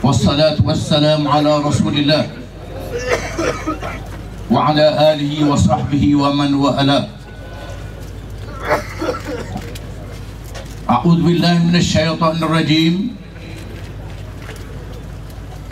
Wassalatu wassalamu ala Rasulillah wa ala alihi wa sahbihi wa man wa'ala. A'udzu billahi minasy syaithanir rajim.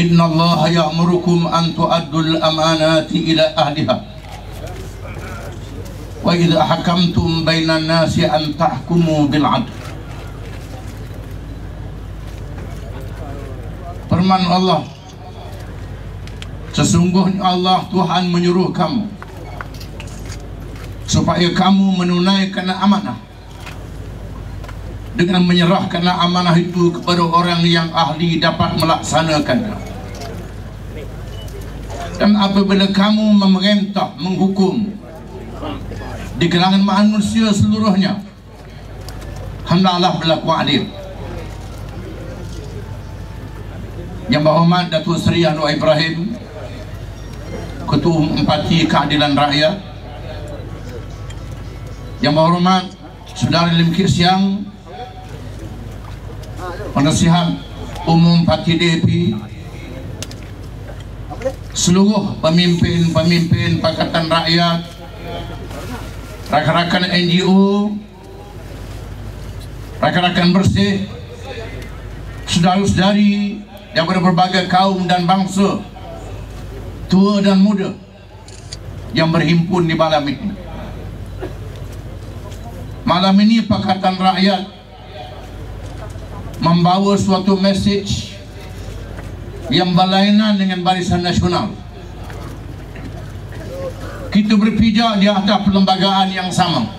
Inna Allaha ya'murukum an tu'addul amanati ila ahliha wa idza hakamtum bainan nasi an tahkumu bil 'adl. Firman Allah, sesungguhnya Allah Tuhan menyuruh kamu supaya kamu menunaikan amanah dengan menyerahkan amanah itu kepada orang yang ahli dapat melaksanakannya. Dan apabila kamu memerintah, menghukum di kalangan manusia seluruhnya, hendaklah berlaku adil. Yang berhormat Datuk Seri Anwar Ibrahim, Ketua Umum Parti Keadilan Rakyat, yang berhormat Saudara Lim Kit Siang, Penasihat Umum Parti DAP, seluruh pemimpin-pemimpin Pakatan Rakyat, rakan-rakan NGO, rakan-rakan bersih, saudara-saudari daripada berbagai kaum dan bangsa, tua dan muda yang berhimpun di malam ini. Malam ini Pakatan Rakyat membawa suatu mesej yang berlainan dengan Barisan Nasional. Kita berpijak di atas perlembagaan yang sama,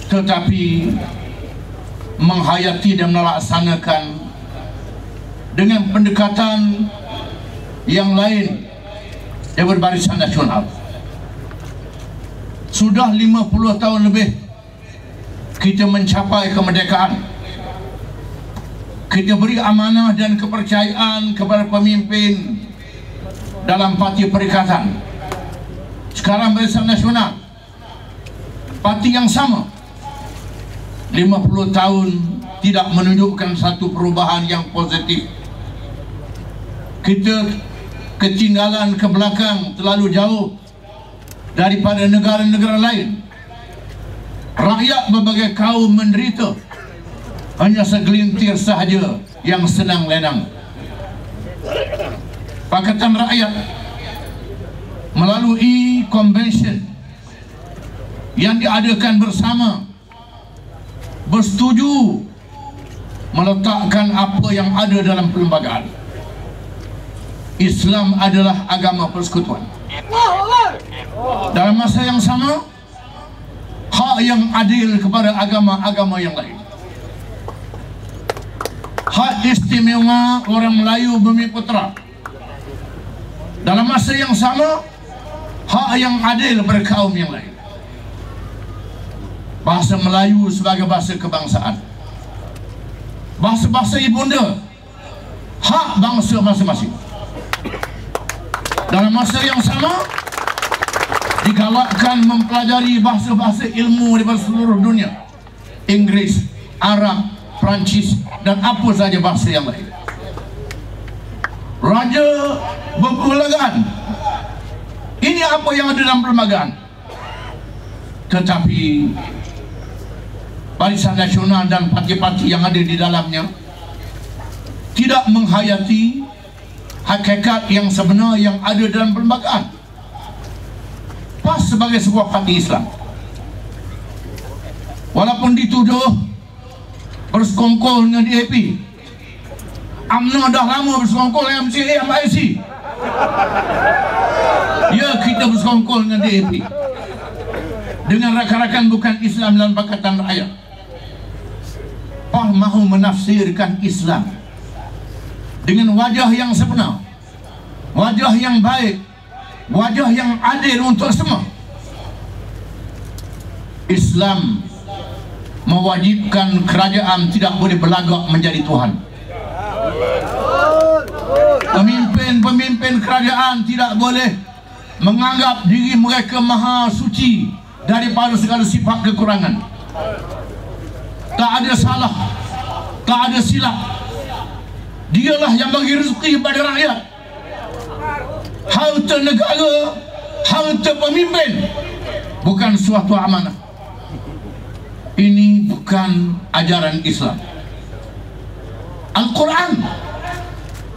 tetapi menghayati dan melaksanakan dengan pendekatan yang lain daripada Barisan Nasional. Sudah 50 tahun lebih kita mencapai kemerdekaan. Kita beri amanah dan kepercayaan kepada pemimpin dalam Parti Perikatan. Sekarang Barisan Nasional, parti yang sama, 50 tahun tidak menunjukkan satu perubahan yang positif. Kita ketinggalan ke belakang terlalu jauh daripada negara-negara lain. Rakyat berbagai kaum menderita, hanya segelintir sahaja yang senang lenang. Pakatan Rakyat melalui convention yang diadakan bersama bersetuju meletakkan apa yang ada dalam perlembagaan. Islam adalah agama persekutuan. Dalam masa yang sama, hak yang adil kepada agama-agama yang lain. Hak istimewa orang Melayu Bumi Putra. Dalam masa yang sama, hak yang adil kepada kaum yang lain. Bahasa Melayu sebagai bahasa kebangsaan, bahasa-bahasa ibunda, hak bangsa masing-masing. Dalam masa yang sama, digalakkan mempelajari bahasa-bahasa ilmu di seluruh dunia, Inggris, Arab, Perancis, dan apa saja bahasa yang lain. Raja berperlembagaan, ini apa yang ada dalam perlembagaan. Tetapi Barisan Nasional dan parti-parti yang ada di dalamnya tidak menghayati hakikat yang sebenar yang ada dalam perlembagaan. PAS sebagai sebuah parti Islam, walaupun dituduh bersekongkol dengan DAP, UMNO dah lama bersekongkol dengan MCA, MIC. Ya, kita bersekongkol dengan DAP, dengan rakan-rakan bukan Islam dalam Pakatan Rakyat. PAS mahu menafsirkan Islam dengan wajah yang sebenar, wajah yang baik, wajah yang adil untuk semua. Islam mewajibkan kerajaan tidak boleh berlagak menjadi Tuhan. Pemimpin-pemimpin kerajaan tidak boleh menganggap diri mereka maha suci daripada segala sifat kekurangan. Tak ada salah, tak ada silap. Dialah yang bagi rezeki pada rakyat. Harta negara, harta pemimpin bukan suatu amanah. Ini bukan ajaran Islam. Al-Quran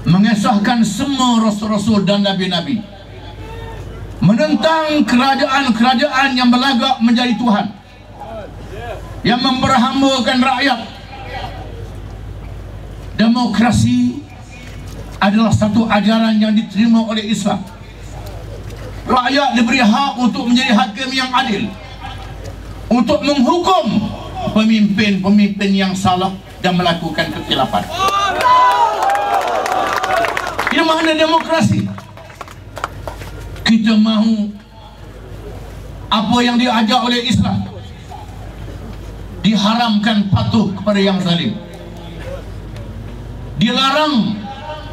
mengesahkan semua rasul-rasul dan nabi-nabi, menentang kerajaan-kerajaan yang berlagak menjadi Tuhan, yang memperhambakan rakyat. Demokrasi adalah satu ajaran yang diterima oleh Islam. Rakyat diberi hak untuk menjadi hakim yang adil, untuk menghukum pemimpin-pemimpin yang salah dan melakukan kekhilapan. Ini makna demokrasi. Kita mahu apa yang diajar oleh Islam. Diharamkan patuh kepada yang zalim. Dilarang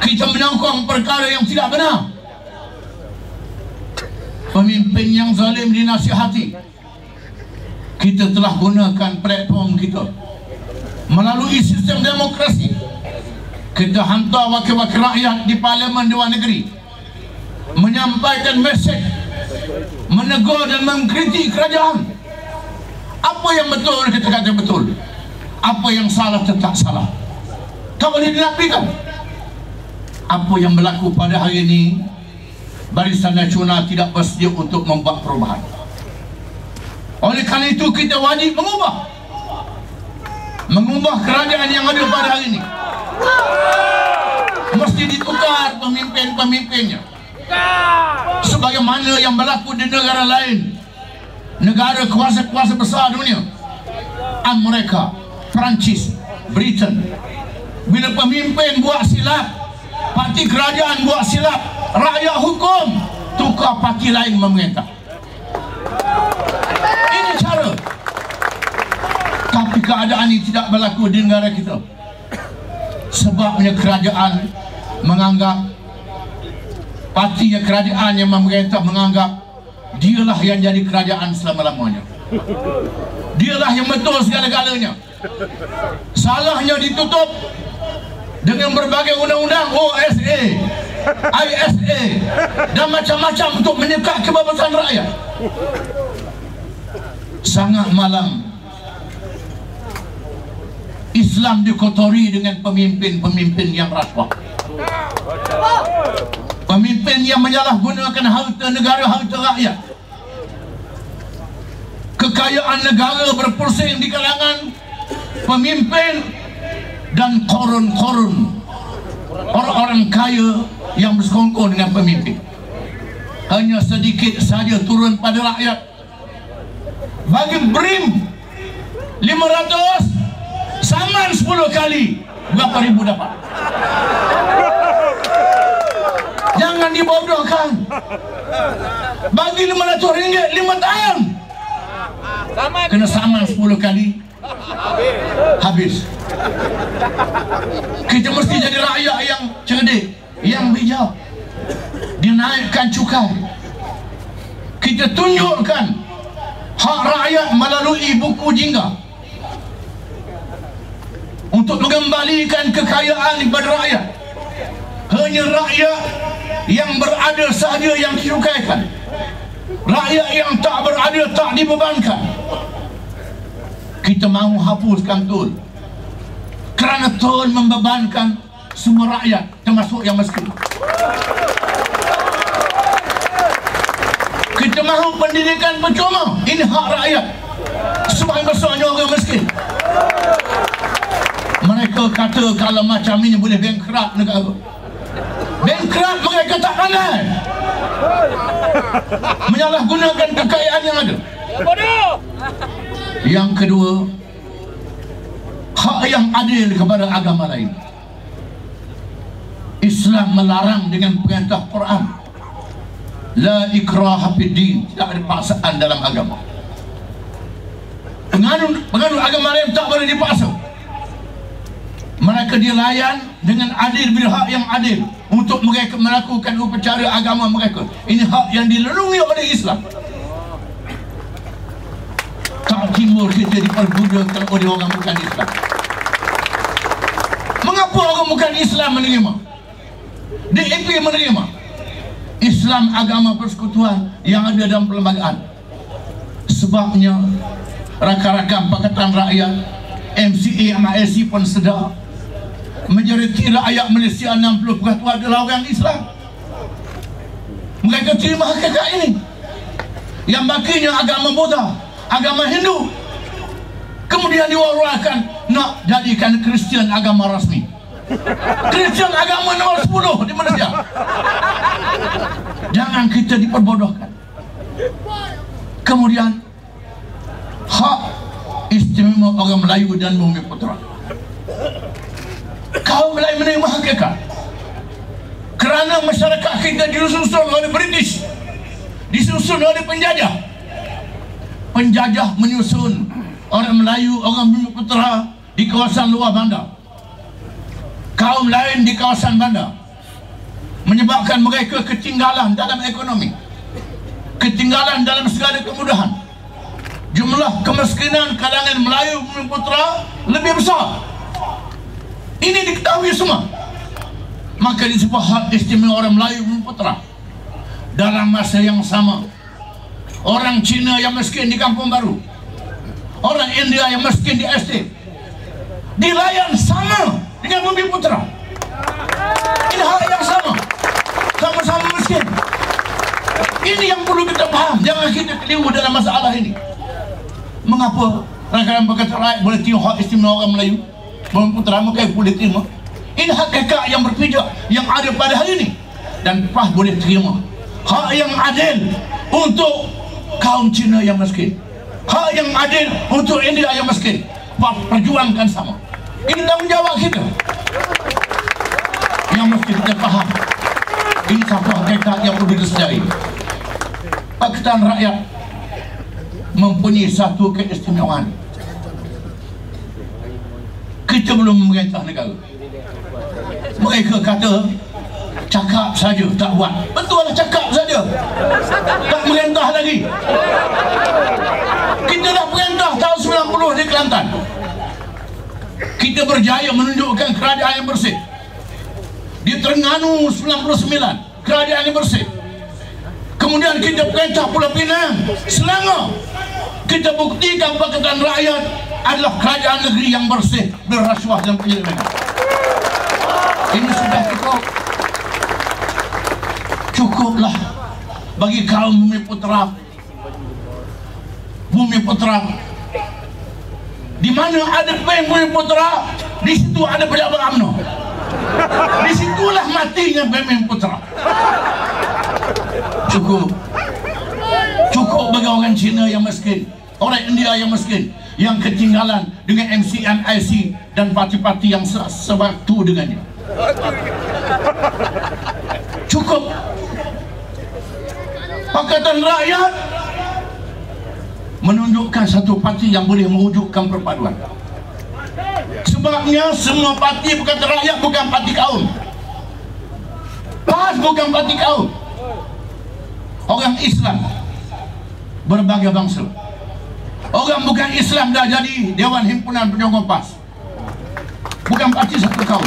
kita menyokong perkara yang tidak benar. Pemimpin yang zalim dinasihati. Kita telah gunakan platform kita melalui sistem demokrasi. Kita hantar wakil-wakil rakyat di Parlimen Dewan Negeri menyampaikan mesej, menegur dan mengkritik kerajaan. Apa yang betul kita kata betul, apa yang salah tetap salah. Tak boleh dinafikan. Apa yang berlaku pada hari ini, Barisan Nasional tidak bersedia untuk membuat perubahan. Oleh kerana itu kita wajib mengubah kerajaan yang ada pada hari ini. Mesti ditukar pemimpin-pemimpinnya, sebagaimana yang berlaku di negara lain, negara kuasa-kuasa besar dunia, Amerika, Perancis, Britain. Bila pemimpin buat silap, parti kerajaan buat silap, rakyat hukum, tukar parti lain memerintah. Ini cara. Tapi keadaan ini tidak berlaku di negara kita. Sebabnya kerajaan menganggap, parti kerajaan yang memerintah menganggap dialah yang jadi kerajaan selama-lamanya. Dialah yang betul segala-galanya. Salahnya ditutup dengan berbagai undang-undang, OSA, ISA dan macam-macam untuk menyekat kebebasan rakyat. Sangat malam Islam dikotori dengan pemimpin-pemimpin yang rasuah, pemimpin yang menyalahgunakan harta negara, harta rakyat. Kekayaan negara berpusing di kalangan pemimpin dan korun-korun, orang-orang kaya yang bersekongkol dengan pemimpin. Hanya sedikit saja turun pada rakyat. Bagi BRIM 500, saman 10 kali, berapa ribu dapat? Jangan dibodohkan. Bagi RM500 5 tahun, kena saman 10 kali, habis. Kita mesti jadi rakyat yang cerdik, yang bijak. Dinaikkan cukai. Kita tunjukkan hak rakyat melalui buku jingga untuk mengembalikan kekayaan kepada rakyat. Hanya rakyat yang berada sahaja yang dicukaikan. Rakyat yang tak berada tak dibebankan. Kita mahu hapuskan tol, kerana tol membebankan semua rakyat, termasuk yang miskin. Kita mahu pendidikan percuma, ini hak rakyat. Sebahagian besarnya orang miskin. Mereka kata kalau macam ini boleh bankrupt negara. Bankrupt mereka tak pandai menyalahgunakan kekayaan yang ada. Yang kedua, hak yang adil kepada agama lain. Islam melarang dengan perintah Quran, la ikraha fid din, tidak ada paksaan dalam agama. Penganut agama lain tak boleh dipaksa. Mereka dilayan dengan adil bil hak yang adil untuk mereka melakukan upacara agama mereka. Ini hak yang dilindungi oleh Islam. Tak timbul kita diperbudakan oleh orang bukan Islam. Mengapa orang bukan Islam menerima, DAP menerima. Islam agama persekutuan yang ada dalam perlembagaan. Sebabnya rakan-rakan Pakatan Rakyat, MCA, MIC pun sedar majoriti rakyat Malaysia 60% adalah orang Islam. Mereka terima hakikat ini. Yang bakinya agama Buddha, agama Hindu, kemudian diwarakan nak jadikan Kristian agama rasmi. Kristian agama nomor 10 di Malaysia. Jangan kita diperbodohkan. Kemudian hak istimewa orang Melayu dan Bumi Putra. Kaum Melayu menerima hakikat kerana masyarakat kita disusun oleh British, disusun oleh penjajah. Penjajah menyusun orang Melayu, orang Bumi Putra di kawasan luar bandar, kaum lain di kawasan bandar, menyebabkan mereka ketinggalan dalam ekonomi, ketinggalan dalam segala kemudahan. Jumlah kemiskinan kalangan Melayu Bumi Putra lebih besar. Ini diketahui semua. Maka disebut hak istimewa orang Melayu Bumi Putra. Dalam masa yang sama, orang Cina yang miskin di Kampung Baru, orang India yang miskin di estate, dilayan sama dengan Bumi Putra. Ini hal yang sama, sama-sama miskin. Ini yang perlu kita paham. Jangan kita keliru dalam masalah ini. Mengapa rakan-rakan Pakatan Rakyat boleh terima hak istimewa orang Melayu Bumi Putra? Maka boleh terima. Ini hakikat yang berpijak yang ada pada hari ini, dan PAS boleh terima hak yang adil untuk kaum Cina yang miskin, hak yang adil untuk India yang miskin. PAS perjuangkan sama. Ini tanggungjawab kita yang mesti kita faham. Ini satu hakikat yang perlu disedari. Pakatan Rakyat mempunyai satu keistimewaan. Kita belum memerintah negara. Mereka kata cakap saja tak buat. Betul lah, cakap saja, tak merintah lagi. Kita dah perintah tahun 90 di Kelantan. Kita berjaya menunjukkan kerajaan yang bersih. Di Terengganu 99 kerajaan yang bersih. Kemudian kita perintah Pulau Pinang, Selangor. Kita buktikan Pakatan Rakyat adalah kerajaan negeri yang bersih, berrasuah dan penyelewengan. Ini sudah cukup. Cukuplah bagi kaum Bumi Putra. Bumi Putra, di mana ada bank Bumi Putra, di situ ada pejabat UMNO. Disitulah matinya bank Bumi Putra. Cukup. Cukup bagi orang Cina yang miskin, orang India yang miskin, yang ketinggalan dengan MCMIC dan parti-parti yang sewaktu dengannya. Cukup. Pakatan Rakyat menunjukkan satu parti yang boleh mewujudkan perpaduan. Sebabnya semua parti Pakatan Rakyat bukan parti kaum. PAS bukan parti kaum. Orang Islam berbagai bangsa. Orang bukan Islam dah jadi Dewan Himpunan Penyokong PAS. Bukan parti satu kaum.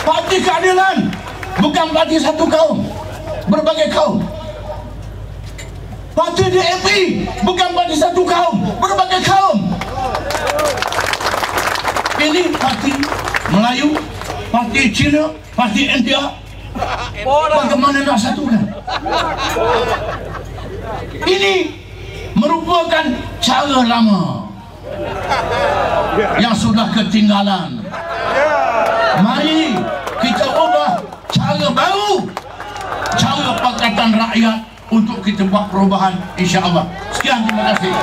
Parti Keadilan bukan parti satu kaum, berbagai kaum. Parti DAP bukan parti satu kaum, berbagai kaum. Ini parti Melayu, parti Cina, parti India. Bagaimana nak satukan? Ini merupakan cara lama yang sudah ketinggalan. Mari kita ubah cara baru, cara Pakatan Rakyat untuk kita buat perubahan, insya-Allah. Sekian, terima kasih.